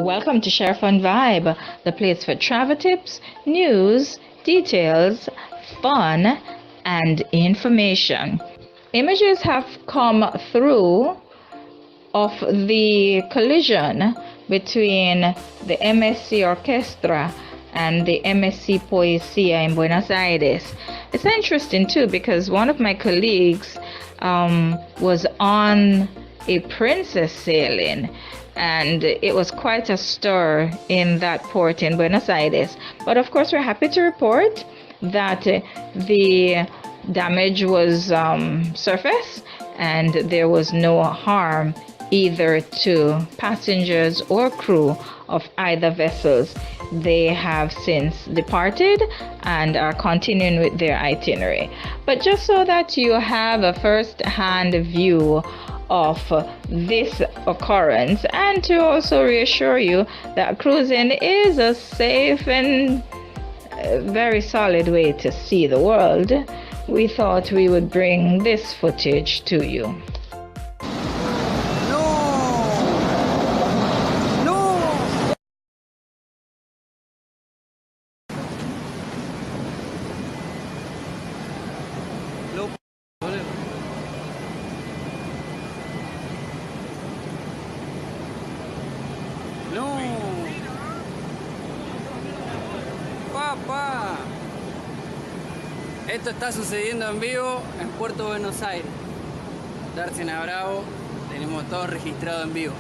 Welcome to Share Fun Vibe, the place for travel tips, news, details, fun, and information. Images have come through of the collision between the MSC Orchestra and the MSC Poesia in Buenos Aires. It's interesting too because one of my colleagues was on a princess sailing, and it was quite a stir in that port in Buenos Aires. But of course, we're happy to report that the damage was surface and there was no harm either to passengers or crew of either vessels. They have since departed and are continuing with their itinerary. But just so that you have a first-hand view of this occurrence, and to also reassure you that cruising is a safe and very solid way to see the world, we thought we would bring this footage to you. No, papá, esto está sucediendo en vivo en Puerto Buenos Aires. Dársena Bravo, tenemos todo registrado en vivo.